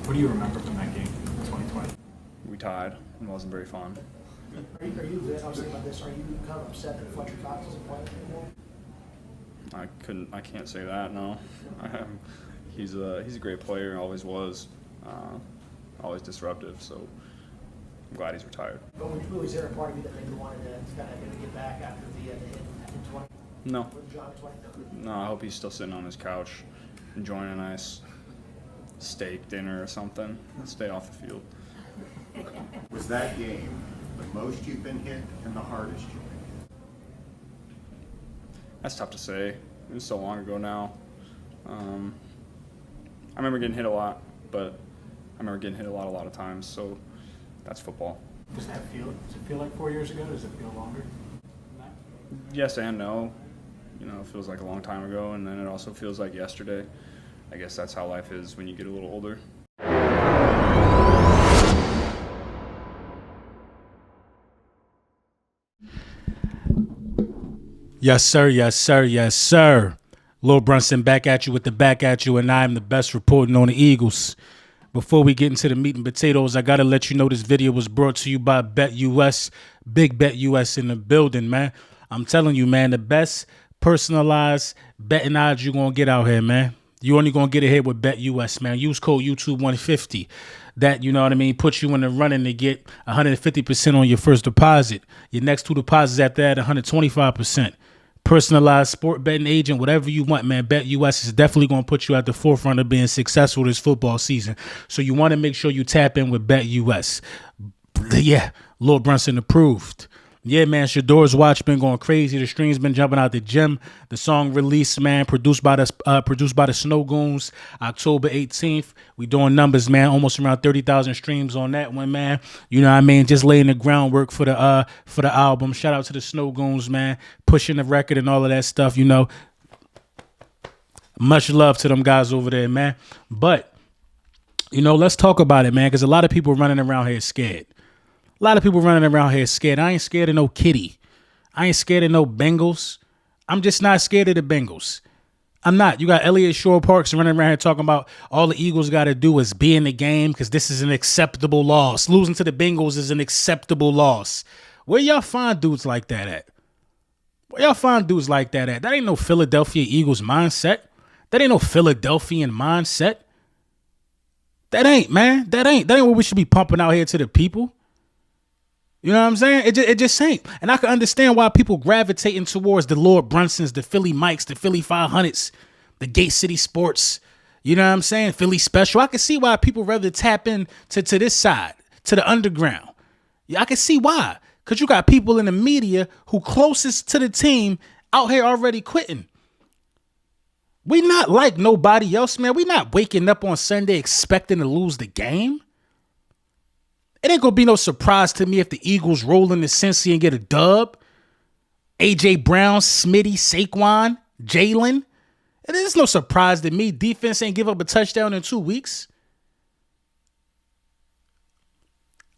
What do you remember from that game in 2020? We tied. It wasn't very fun. Are you, I was thinking about this, are you kind of upset that Fletcher Cox isn't playing anymore? I can't say that, no. He's a great player, always was. Always disruptive, so I'm glad he's retired. But was there a part of you that maybe wanted to kind of maybe get back after the hit in 20? No. With John in 20? No, I hope he's still sitting on his couch, enjoying a nice steak dinner or something. Stay off the field. Was that game the most you've been hit and the hardest you've been hit? That's tough to say. It was so long ago now. I remember getting hit a lot, but I remember getting hit a lot of times, so that's football. Does it feel like 4 years ago? Does it feel longer than that? Yes and no. You know, it feels like a long time ago, and then it also feels like yesterday. I guess that's how life is when you get a little older. Yes, sir. Yes, sir. Yes, sir. Lil Brunson back at you with the back at you, and I'm the best reporting on the Eagles. Before we get into the meat and potatoes, I got to let you know this video was brought to you by BetUS. Big BetUS in the building, man. I'm telling you, man, the best personalized betting odds you're going to get out here, man. You only going to get it here with BetUS, man. Use code YouTube150. That, you know what I mean, puts you in the running to get 150% on your first deposit. Your next two deposits after that, 125%. Personalized sport betting agent, whatever you want, man. BetUS is definitely going to put you at the forefront of being successful this football season. So you want to make sure you tap in with BetUS. Yeah, Lil Brunson approved. Yeah, man, Shador's watch been going crazy. The streams been jumping out the gym. The song released, man, produced by the Snow Goons, October 18th. We doing numbers, man. Almost around 30,000 streams on that one, man. You know what I mean? Just laying the groundwork for the album. Shout out to the Snow Goons, man. Pushing the record and all of that stuff, you know. Much love to them guys over there, man. But, you know, let's talk about it, man, because a lot of people running around here scared. A lot of people running around here scared. I ain't scared of no kitty. I ain't scared of no Bengals. I'm just not scared of the Bengals. I'm not. You got Elliott Shore Parks running around here talking about all the Eagles got to do is be in the game because this is an acceptable loss. Losing to the Bengals is an acceptable loss. Where y'all find dudes like that at? Where y'all find dudes like that at? That ain't no Philadelphia Eagles mindset. That ain't no Philadelphian mindset. That ain't, man. That ain't what we should be pumping out here to the people. You know what I'm saying? It just ain't. And I can understand why people gravitating towards the Lord Brunsons, the Philly Mikes, the Philly 500s, the Gate City Sports. You know what I'm saying? Philly Special. I can see why people rather tap in to this side, to the underground. Yeah, I can see why. Because you got people in the media who closest to the team out here already quitting. We not like nobody else, man. We not waking up on Sunday expecting to lose the game. It ain't going to be no surprise to me if the Eagles roll into Cincy and get a dub. A.J. Brown, Smitty, Saquon, Jalen. It is no surprise to me. Defense ain't give up a touchdown in 2 weeks.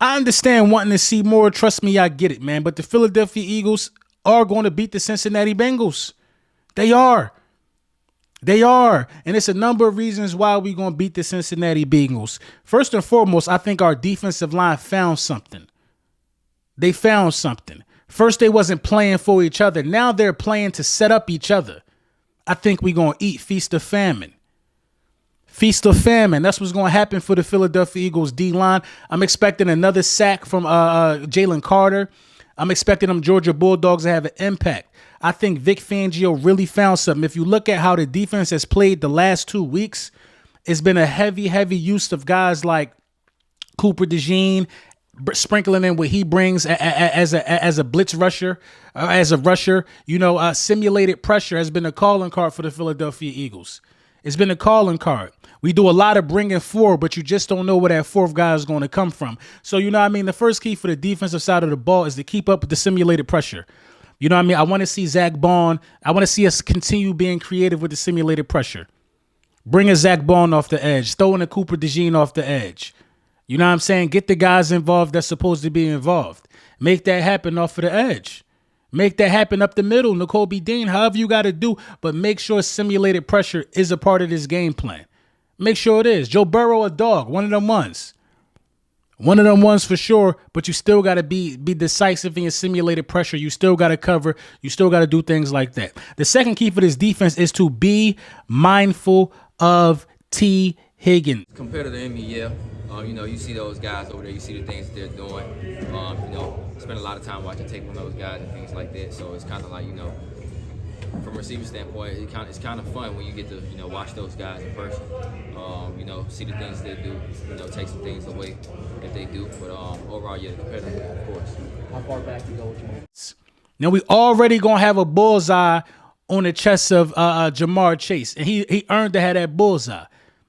I understand wanting to see more. Trust me, I get it, man. But the Philadelphia Eagles are going to beat the Cincinnati Bengals. They are. They are. And it's a number of reasons why we're going to beat the Cincinnati Bengals. First and foremost, I think our defensive line found something. They found something. First, they wasn't playing for each other. Now they're playing to set up each other. I think we're going to eat feast or famine. Feast or famine. That's what's going to happen for the Philadelphia Eagles D-line. I'm expecting another sack from Jalen Carter. I'm expecting them Georgia Bulldogs to have an impact. I think Vic Fangio really found something. If you look at how the defense has played the last 2 weeks, it's been a heavy use of guys like Cooper DeJean, sprinkling in what he brings as a blitz rusher, as a rusher. You know, simulated pressure has been a calling card for the Philadelphia Eagles. It's been a calling card. We do a lot of bringing forward, but you just don't know where that fourth guy is going to come from. So, you know what I mean? The first key for the defensive side of the ball is to keep up with the simulated pressure. You know what I mean? I want to see Zach Bond. I want to see us continue being creative with the simulated pressure. Bring a Zach Bond off the edge. Throw in a Cooper DeJean off the edge. You know what I'm saying? Get the guys involved that's supposed to be involved. Make that happen off of the edge. Make that happen up the middle. N'Kobe Dean, however you got to do. But make sure simulated pressure is a part of this game plan. Make sure it is. Joe Burrow a dog, one of them ones. One of them ones for sure, but you still got to be decisive in your simulated pressure. You still got to cover. You still got to do things like that. The second key for this defense is to be mindful of T. Higgins. Compared to the NBA, you see those guys over there. You see the things that they're doing. Spend a lot of time watching tape on those guys and things like that. So it's kind of like, from a receiver standpoint, it's kind of fun when you get to, watch those guys in person. See the things they do. Take some things away that they do. But overall, yeah, competitively, of course. How far back you go with your Now we already gonna have a bullseye on the chest of Jamar Chase, and he earned to have that bullseye.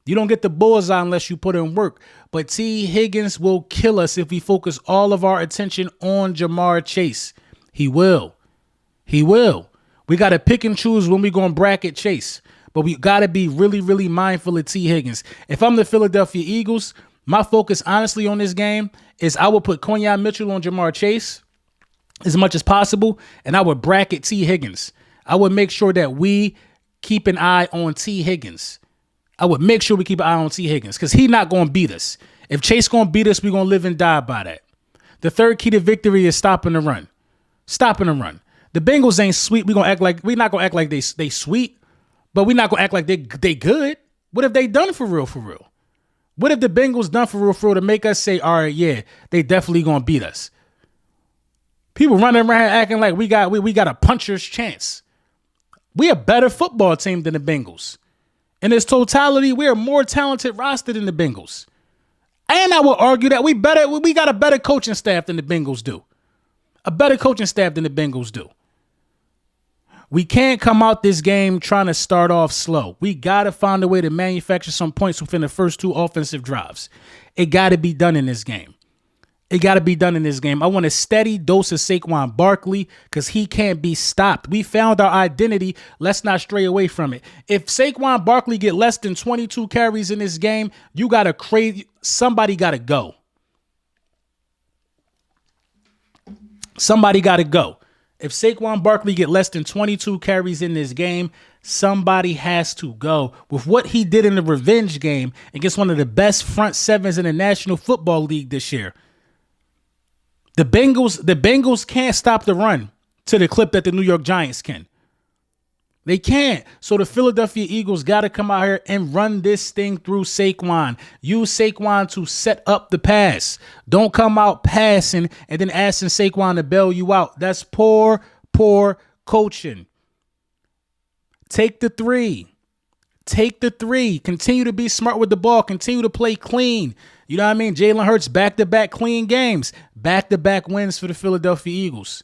You don't get the bullseye unless you put in work. But T. Higgins will kill us if we focus all of our attention on Jamar Chase. He will. He will. We got to pick and choose when we're going to bracket Chase. But we got to be really, really mindful of T. Higgins. If I'm the Philadelphia Eagles, my focus, honestly, on this game is I will put Konyon Mitchell on Jamar Chase as much as possible, and I would bracket T. Higgins. I would make sure that we keep an eye on T. Higgins. I would make sure we keep an eye on T. Higgins because he's not going to beat us. If Chase going to beat us, we're going to live and die by that. The third key to victory is stopping the run. Stopping the run. The Bengals ain't sweet. We're not going to act like they sweet, but we're not going to act like they good. What if they done for real, for real? What if the Bengals done for real to make us say, all right, yeah, they definitely going to beat us? People running around acting like we got a puncher's chance. We a better football team than the Bengals. In its totality, we're a more talented roster than the Bengals. And I would argue that we got a better coaching staff than the Bengals do. A better coaching staff than the Bengals do. We can't come out this game trying to start off slow. We got to find a way to manufacture some points within the first two offensive drives. It got to be done in this game. It got to be done in this game. I want a steady dose of Saquon Barkley because he can't be stopped. We found our identity. Let's not stray away from it. If Saquon Barkley get less than 22 carries in this game, you got to crave. Somebody got to go. Somebody got to go. If Saquon Barkley get less than 22 carries in this game, somebody has to go. With what he did in the revenge game against one of the best front sevens in the National Football League this year, the Bengals can't stop the run to the clip that the New York Giants can. They can't. So the Philadelphia Eagles got to come out here and run this thing through Saquon. Use Saquon to set up the pass. Don't come out passing and then asking Saquon to bail you out. That's poor coaching. Take the three. Take the three. Continue to be smart with the ball. Continue to play clean. You know what I mean? Jalen Hurts, back-to-back clean games. Back-to-back wins for the Philadelphia Eagles.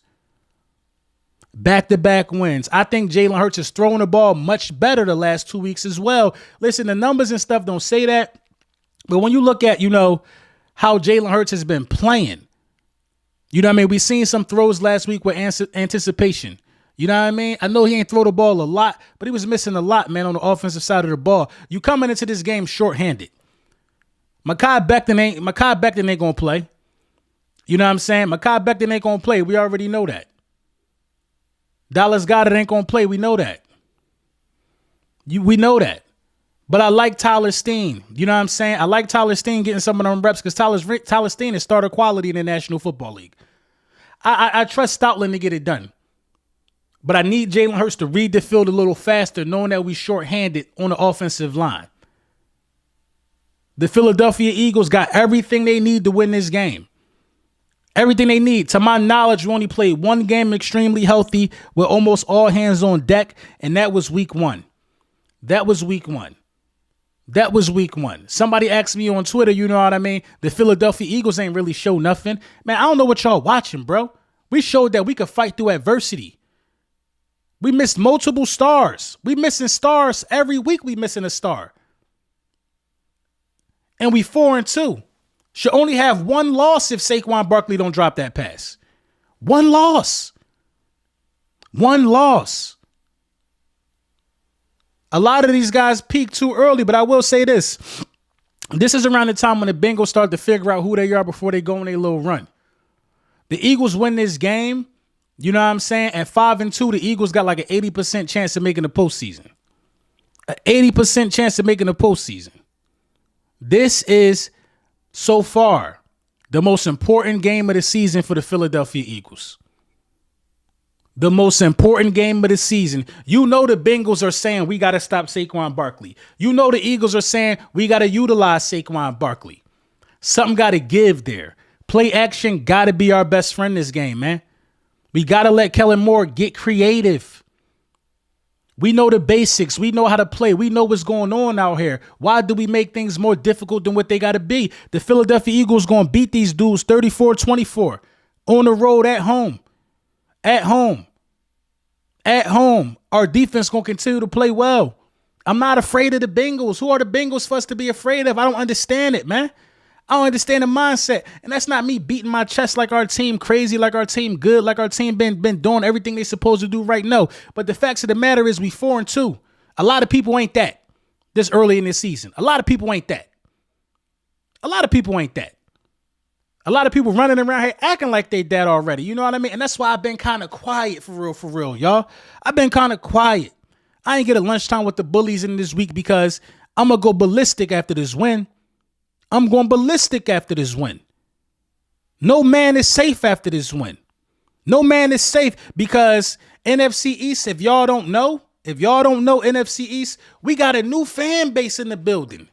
Back-to-back wins. I think Jalen Hurts is throwing the ball much better the last 2 weeks as well. Listen, the numbers and stuff don't say that. But when you look at, how Jalen Hurts has been playing, you know what I mean? We seen some throws last week with anticipation. You know what I mean? I know he ain't throw the ball a lot, but he was missing a lot, man, on the offensive side of the ball. You coming into this game shorthanded. Mekhi Becton ain't going to play. You know what I'm saying? Mekhi Becton ain't going to play. We already know that. Dallas Goedert ain't going to play. We know that. We know that. But I like Tyler Steen. You know what I'm saying? I like Tyler Steen getting some of them reps because Tyler Steen is starter quality in the National Football League. I trust Stoutland to get it done. But I need Jalen Hurts to read the field a little faster, knowing that we shorthanded on the offensive line. The Philadelphia Eagles got everything they need to win this game. Everything they need. To my knowledge, we only played one game extremely healthy with almost all hands on deck, and that was week one. That was week one. Somebody asked me on Twitter, you know what I mean? The Philadelphia Eagles ain't really show nothing. Man, I don't know what y'all watching, bro. We showed that we could fight through adversity. We missed multiple stars. We missing stars every week. We missing a star. And we 4-2. Should only have one loss if Saquon Barkley don't drop that pass. One loss. A lot of these guys peak too early, but I will say this. This is around the time when the Bengals start to figure out who they are before they go on a little run. The Eagles win this game, you know what I'm saying? At 5-2, the Eagles got like an 80% chance of making the postseason. An 80% chance of making the postseason. This is so far the most important game of the season for the Philadelphia Eagles. The most important game of the season. You know the Bengals are saying we got to stop Saquon Barkley. You know the Eagles are saying we got to utilize Saquon Barkley. Something got to give there. Play action got to be our best friend this game, man. We got to let Kellen Moore get creative. We know the basics. We know how to play. We know what's going on out here. Why do we make things more difficult than what they got to be? The Philadelphia Eagles going to beat these dudes 34-24 on the road at home. At home. At home. Our defense going to continue to play well. I'm not afraid of the Bengals. Who are the Bengals for us to be afraid of? I don't understand it, man. I don't understand the mindset. And that's not me beating my chest like our team crazy, like our team good, like our team been doing everything they supposed to do right now. But the facts of the matter is we 4-2. A lot of people ain't that this early in this season. A lot of people ain't that. A lot of people ain't that. A lot of people running around here acting like they that already. You know what I mean? And that's why I've been kind of quiet for real, y'all. I've been kind of quiet. I ain't get a lunchtime with the bullies in this week because I'm going to go ballistic after this win. I'm going ballistic after this win. No man is safe after this win. No man is safe because NFC East, if y'all don't know NFC East, we got a new fan base in the building.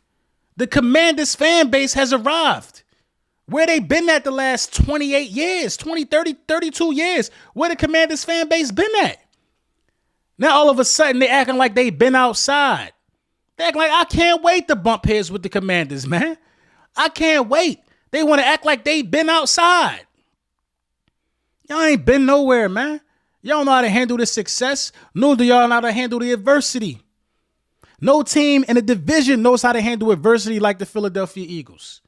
The Commanders fan base has arrived. Where they been at the last 28 years, 20, 30, 32 years? Where the Commanders fan base been at? Now all of a sudden they acting like they been outside. They acting like I can't wait to bump heads with the Commanders, man. I can't wait. They want to act like they been outside. Y'all ain't been nowhere, man. Y'all know how to handle the success. Nor do y'all know how to handle the adversity. No team in the division knows how to handle adversity like the Philadelphia Eagles.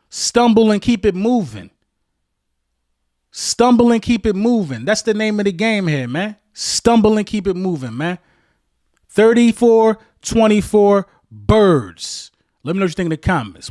Stumble and keep it moving. Stumble and keep it moving. That's the name of the game here, man. Stumble and keep it moving, man. 34-24 birds. Let me know what you think in the comments.